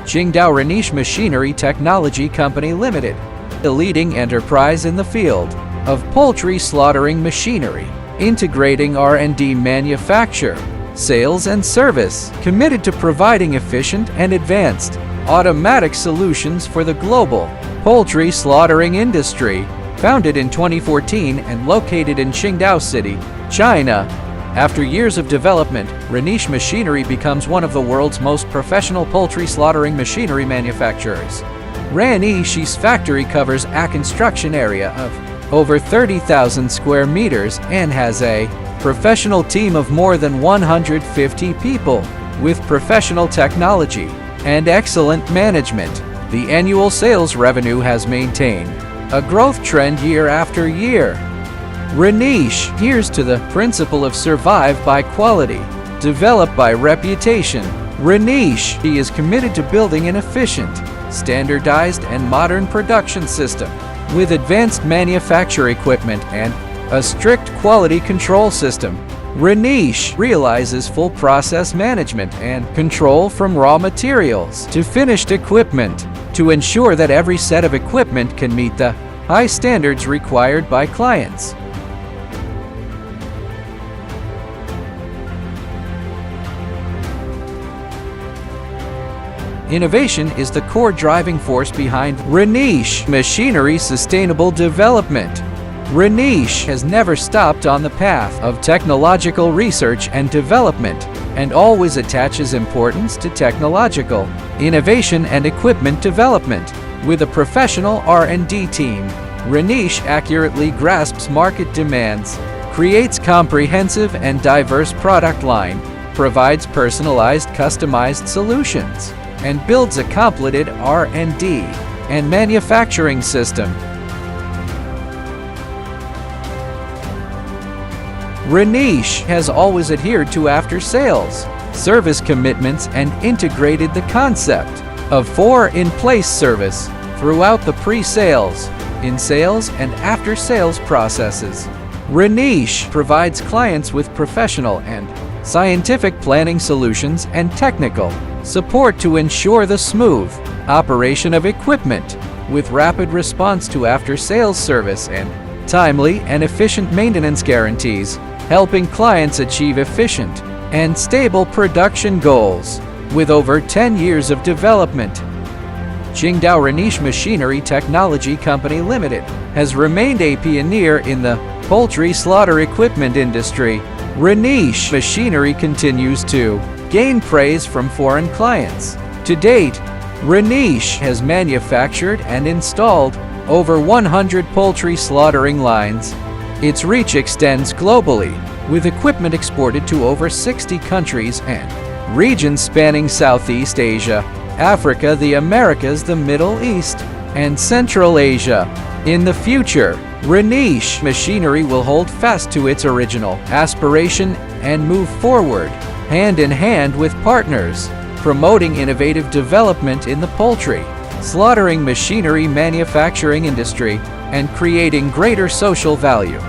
Qingdao RANICHE Machinery Technology Company Limited, a leading enterprise in the field of poultry slaughtering machinery, integrating R&D manufacture, sales and service, committed to providing efficient and advanced automatic solutions for the global poultry slaughtering industry. Founded in 2014 and located in Qingdao City, China. After years of development, RANICHE Machinery becomes one of the world's most professional poultry slaughtering machinery manufacturers. RANICHE's factory covers a construction area of over 30,000 square meters and has a professional team of more than 150 people. With professional technology and excellent management, the annual sales revenue has maintained a growth trend year after year. RANICHE adheres to the principle of survive by quality, develop by reputation. RANICHE is committed to building an efficient, standardized and modern production system with advanced manufacture equipment and a strict quality control system. RANICHE realizes full process management and control from raw materials to finished equipment to ensure that every set of equipment can meet the high standards required by clients. Innovation is the core driving force behind RANICHE Machinery sustainable development. RANICHE has never stopped on the path of technological research and development and always attaches importance to technological innovation and equipment development. With a professional R&D team, RANICHE accurately grasps market demands, creates comprehensive and diverse product line, provides personalized customized solutions, and builds a completed R&D and manufacturing system. RANICHE has always adhered to after-sales service commitments and integrated the concept of 4-in-place service throughout the pre-sales, in-sales, and after-sales processes. RANICHE provides clients with professional and scientific planning solutions and technical support to ensure the smooth operation of equipment, with rapid response to after-sales service and timely and efficient maintenance guarantees, helping clients achieve efficient and stable production goals. With over 10 years of development, Qingdao RANICHE Machinery Technology Company Limited has remained a pioneer in the poultry slaughter equipment industry. RANICHE Machinery continues to gain praise from foreign clients. To date, RANICHE has manufactured and installed over 100 poultry slaughtering lines. Its reach extends globally, with equipment exported to over 60 countries and regions spanning Southeast Asia, Africa, the Americas, the Middle East, and Central Asia. In the future, RANICHE Machinery will hold fast to its original aspiration and move forward, hand in hand with partners, promoting innovative development in the poultry slaughtering machinery manufacturing industry and creating greater social value.